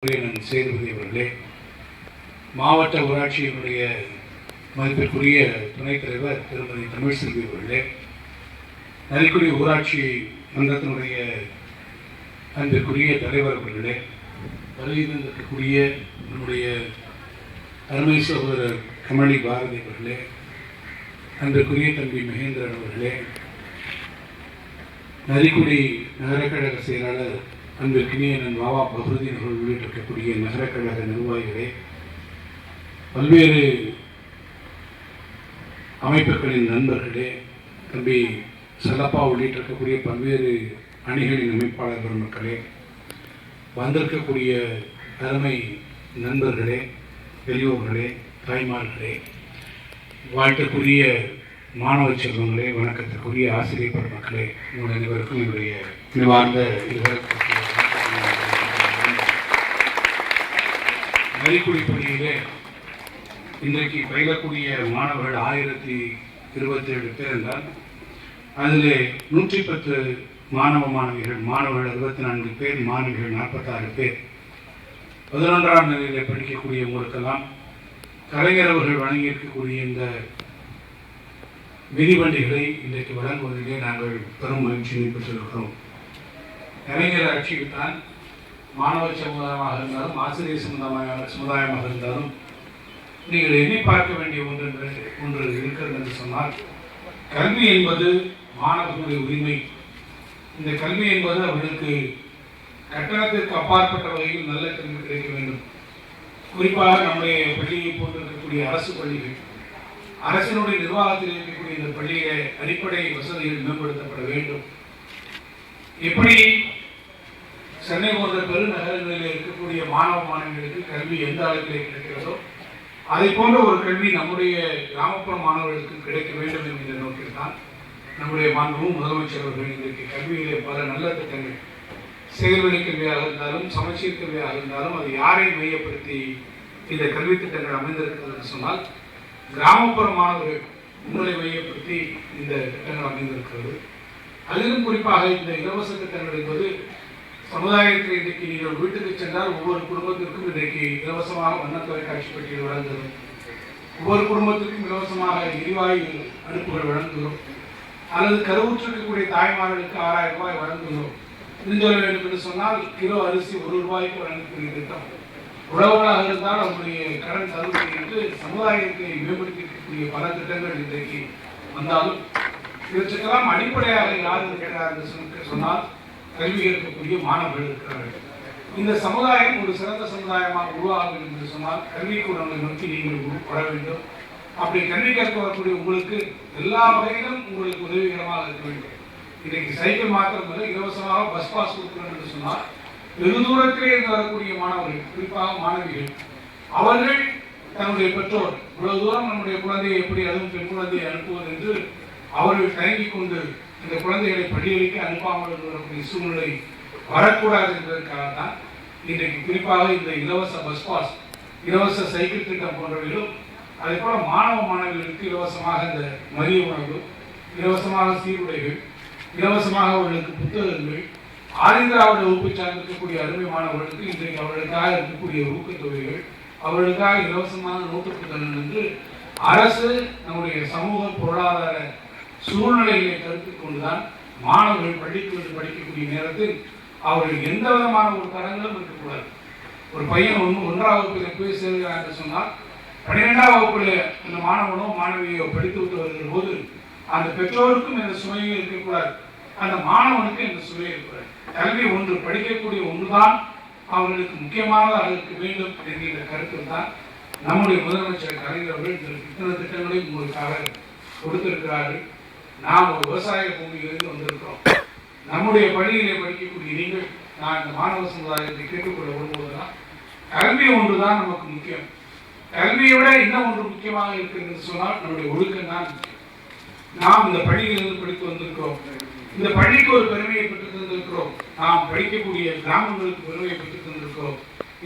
சேதுபதி அவர்களே, மாவட்ட ஊராட்சியினுடைய மதிப்பிற்குரிய துணைத் தலைவர் திருமதி தமிழ்செல்வி அவர்களே, நரிக்குடி ஊராட்சி மன்றத்தினுடைய அன்பிற்குரிய தலைவர் அவர்களே, வருகின்றிருக்கக்கூடிய நம்முடைய அருமை சகோதரர் கமலி பாரதி அவர்களே, அன்பிற்குரிய தம்பி மகேந்திரன் அவர்களே, நரிக்குடி நகரக்கழக செயலாளர் அன்பிற்கினிய நன் வாவா பஹ்ருதீன் அவர்கள் உள்ளிட்டிருக்கக்கூடிய நகரக்கழக நிர்வாகிகளே, பல்வேறு அமைப்புகளின் நண்பர்களே, தம்பி செல்லப்பா உள்ளிட்டிருக்கக்கூடிய பல்வேறு அணிகளின் அமைப்பாளர் பெருமக்களே, வந்திருக்கக்கூடிய அருமை நண்பர்களே, பெரியோர்களே, தாய்மார்களே, வாழ்த்துக்குரிய மாணவ செல்வங்களே, வணக்கத்திற்குரிய ஆசிரியர் பெருமக்களே, உங்கள் அனைவருக்கும் என்னுடைய நிவார்ந்த நரிக்குடி பள்ளியிலே இன்றைக்கு பயிலக்கூடிய மாணவர்கள் 1027 பேர் என்றால் அதில் 110 மாணவர்கள் 64 பேர், மாணவிகள் 46 பேர். 11ஆம் நிலையில் படிக்கக்கூடிய உங்களுக்கெல்லாம் கலைஞர் அவர்கள் வழங்கியிருக்கக்கூடிய இந்த மிதிவண்டிகளை இன்றைக்கு வழங்குவதிலே நாங்கள் பெரும் மகிழ்ச்சியை பெற்றிருக்கிறோம். கலைஞர் ஆட்சியில் தான் மாணவ சமுதாயமாக இருந்தாலும் ஆசிரியர் சமுதாயமாக இருந்தாலும் நீங்கள் எண்ணி பார்க்க வேண்டிய ஒன்று இருக்கிறது என்று சொன்னால், கல்வி என்பது மாணவர்களுடைய உரிமை. இந்த கல்வி என்பது அவர்களுக்கு கட்டணத்திற்கு அப்பாற்பட்ட வகையில் நல்ல கல்வி கிடைக்க வேண்டும். குறிப்பாக நம்முடைய பள்ளியை போன்றிருக்கக்கூடிய அரசு பள்ளிகள், அரசினுடைய நிர்வாகத்தில் இருக்கக்கூடிய இந்த பள்ளியிலே அடிப்படை வசதிகள் மேம்படுத்தப்பட வேண்டும். எப்படி சென்னை போன்ற பெருநகரங்களில் இருக்கக்கூடிய மாணவ மாணவிகளுக்கு கல்வி எந்த அளவிலே கிடைக்கிறதோ அதை போன்ற ஒரு கல்வி நம்முடைய கிராமப்புற மாணவர்களுக்கு கிடைக்க வேண்டும் என்கிற நோக்கில் தான் நம்முடைய மாண்பும் முதலமைச்சர் அவர்கள் இன்றைக்கு கல்வியிலே பல நல்ல திட்டங்கள், செயல்வழி கல்வியாக இருந்தாலும் சமச்சீர் கல்வியாக இருந்தாலும் அது யாரை மையப்படுத்தி இந்த கல்வி திட்டங்கள் அமைந்திருக்கிறது என்று சொன்னால், கிராமப்புற மாணவர்கள் உங்களை மையப்படுத்தி இந்த திட்டங்கள் அமைந்திருக்கிறது. அதிலும் குறிப்பாக இந்த இலவச திட்டங்கள் என்பது சமுதாயத்தில் இன்றைக்கு நீங்கள் வீட்டுக்கு சென்றால் ஒவ்வொரு குடும்பத்திற்கும் இன்றைக்கு இலவசமாக வண்ண தொலைக்காட்சி பெட்டிகள் வழங்குகிறோம், ஒவ்வொரு குடும்பத்திற்கும் இலவசமாக எரிவாயு அடுப்புகள் வழங்குகிறோம், அல்லது கருவுற்றிருக்கக்கூடிய தாய்மார்களுக்கு 6000 ரூபாய் வழங்குகிறோம். சொல்ல வேண்டும் என்று சொன்னால் கிலோ அரிசி 1 ரூபாய்க்கு வழங்கக்கூடிய திட்டம். உழவர்களாக இருந்தால் அவருடைய கடன் தள்ளுபடி என்று சமுதாயத்தை மேம்படுத்தியிருக்கக்கூடிய பல திட்டங்கள் இன்றைக்கு வந்தாலும் இவற்றுக்கெல்லாம் அடிப்படையாக யார் இருக்கிறார் என்று சொன்னால் கல்வி இருக்கக்கூடிய மாணவர்கள் இருக்கிறார்கள். இந்த சமுதாயம் ஒரு சிறந்த சமுதாயமாக உருவாக வேண்டும் என்று சொன்னால் கல்விக்கூடங்களை நோக்கி நீங்கள் வர வேண்டும். அப்படி கல்வி கற்க வரக்கூடிய உங்களுக்கு எல்லா வகையிலும் உங்களுக்கு உதவிகரமாக இருக்க வேண்டும். இன்றைக்கு சைக்கிள் மாத்திரமல்ல, இலவசமாக பஸ் பாஸ் கொடுக்கிறோம் என்று சொன்னால் வெகு தூரத்திலே இருந்து வரக்கூடிய மாணவர்கள், குறிப்பாக மாணவிகள், அவர்கள் தன்னுடைய பெற்றோர் இவ்வளவு தூரம் நம்முடைய குழந்தையை எப்படி, அதுவும் பெண் குழந்தையை அனுப்புவது என்று அவர்கள் தயங்கிக் கொண்டு இந்த குழந்தைகளை பள்ளிகளுக்கு அனுப்பாமல் வரக்கூடிய சூழ்நிலை வரக்கூடாது என்பதற்காக தான் இன்றைக்கு குறிப்பாக இந்த இலவச பஸ் பாஸ், இலவச சைக்கிள் திட்டம் போன்றவைகளும், அதே போல மாணவ மாணவிகளுக்கு இலவசமாக இந்த மதிய உணவு, இலவசமாக சீருடைகள், இலவசமாக அவர்களுக்கு புத்தகங்கள், ஆதிதிராவிட வகுப்பை சார்ந்திருக்கக்கூடிய அருமை மாணவர்களுக்கு இன்றைக்கு அவர்களுக்காக இருக்கக்கூடிய ஊக்கத்தொகைகள், அவர்களுக்காக இலவசமான நோட்டு புத்தகங்கள் என்று அரசு நம்முடைய சமூக பொருளாதார சூழ்நிலைகளை கருத்தில் கொண்டுதான் மாணவர்கள் பள்ளிக்கு படிக்கக்கூடிய நேரத்தில் அவர்கள் எந்த விதமான ஒரு தரங்களும் இருக்கக்கூடாது. ஒரு பையன் 1ஆம் வகுப்பில் போய் சேர்கிறார் என்று சொன்னால் 12ஆம் வகுப்பில் அந்த மாணவனோ மாணவியோ படித்து விட்டு வருகிற போது அந்த பெற்றோருக்கும் எந்த சுமையும் இருக்கக்கூடாது, அந்த மாணவனுக்கு எந்த சுமையும் இருக்கக்கூடாது. கல்வி ஒன்று, படிக்கக்கூடிய ஒன்றுதான் அவர்களுக்கு முக்கியமானதாக இருக்க வேண்டும் என்கிற கருத்தில் தான் நம்முடைய முதலமைச்சர் கலைஞர் அவர்கள் இத்தனை திட்டங்களையும் உங்களுக்காக கொடுத்திருக்கிறார்கள். நாம் ஒரு விவசாய பூமியிலிருந்து வந்திருக்கிறோம். நம்முடைய பள்ளியிலே படிக்கக்கூடிய நீங்கள், நான் இந்த மாணவ சமுதாயத்தை கேட்டுக்கொள்ள விரும்புவதுதான், கல்வி ஒன்றுதான் நமக்கு முக்கியம். கல்வியை விட இன்னும் ஒன்று முக்கியமாக இருக்கிறது சொன்னால் நம்முடைய ஒழுக்கம் தான் முக்கியம். நாம் இந்த பள்ளியிலிருந்து படித்து வந்திருக்கிறோம், இந்த பள்ளிக்கு ஒரு பெருமையை பெற்று தந்திருக்கிறோம், நாம் படிக்கக்கூடிய கிராமங்களுக்கு பெருமையை பெற்று தந்திருக்கிறோம்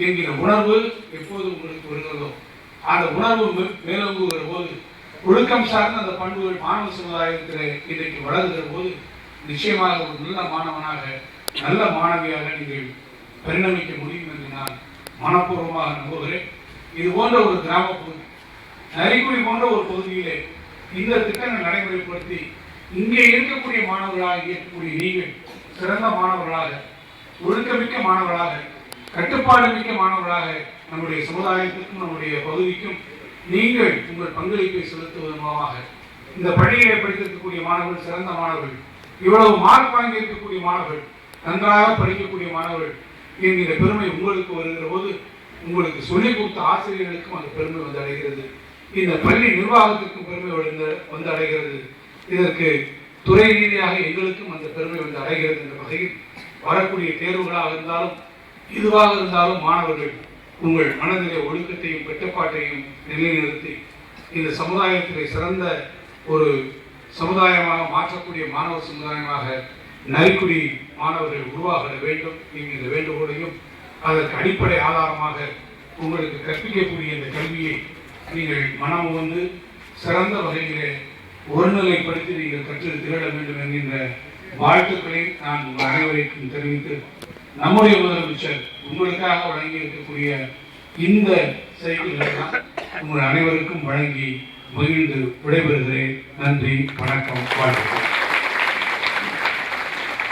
என்கிற உணர்வு எப்போது உங்களுக்கு வருகிறதோ, அந்த உணர்வு மேலோங்குகிற போது, ஒழுக்கம் சார்ந்த அந்த பண்புகள் மாணவ சமுதாயத்தில் இன்றைக்கு வளர்கிற போது நிச்சயமாக ஒரு நல்ல மாணவனாக, நல்ல மாணவியாக நீங்கள் பரிணமிக்க முடியும் என்று நான் மனப்பூர்வமாக நம்புகிறேன். இது போன்ற ஒரு கிராம பகுதி, நரிக்குடி போன்ற ஒரு பகுதியிலே இந்த திட்டங்கள் நடைமுறைப்படுத்தி இங்கே இருக்கக்கூடிய மாணவர்களாக இருக்கக்கூடிய நீங்கள் சிறந்த மாணவர்களாக, ஒழுக்கமிக்க மாணவர்களாக, கட்டுப்பாடு மிக்க மாணவர்களாக நம்முடைய சமுதாயத்திற்கும் நம்முடைய பகுதிக்கும் நீங்கள் உங்கள் பங்களிப்பை செலுத்துவதன் மூலமாக இந்த பள்ளியிலே படித்திருக்கக்கூடிய மாணவர்கள் சிறந்த மாணவர்கள், இவ்வளவு மார்க் வாங்கி இருக்கக்கூடிய மாணவர்கள், நன்றாக படிக்கக்கூடிய மாணவர்கள் என்கிற பெருமை உங்களுக்கு வருகிற போது உங்களுக்கு சொல்லிக் கொடுத்த ஆசிரியர்களுக்கும் அந்த பெருமை வந்து அடைகிறது. இந்த பள்ளி நிர்வாகத்திற்கும் பெருமை வந்து அடைகிறது. இதற்கு துறை ரீதியாக எங்களுக்கும் அந்த பெருமை வந்து அடைகிறது. என்ற வகையில் வரக்கூடிய தேர்வுகளாக இருந்தாலும் இதுவாக இருந்தாலும் மாணவர்கள் உங்கள் மனதிலே ஒழுக்கத்தையும் கட்டுப்பாட்டையும் நிலைநிறுத்தி இந்த சமுதாயத்திலே சிறந்த ஒரு சமுதாயமாக மாற்றக்கூடிய மாணவ சமுதாயமாக நரிக்குடி மாணவர்கள் உருவாக வேண்டும் என்கிற வேண்டுகோளையும் அதற்கு அடிப்படை ஆதாரமாக உங்களுக்கு கற்பிக்கக்கூடிய இந்த கல்வியை நீங்கள் மனம் வந்து சிறந்த வகையிலே ஒருநிலைப்படுத்தி நீங்கள் கற்று திகழ வேண்டும் என்கின்ற வாழ்த்துக்களை நான் உங்கள் அனைவருக்கும் தெரிவித்து நம்முடைய முதலமைச்சர் உங்களுக்காக வழங்கி இருக்கக்கூடிய இந்த செய்திகளை உங்கள் அனைவருக்கும் வழங்கி மகிழ்ந்து விடைபெறுகிறேன். நன்றி, வணக்கம், வாழ்த்துக்கள்.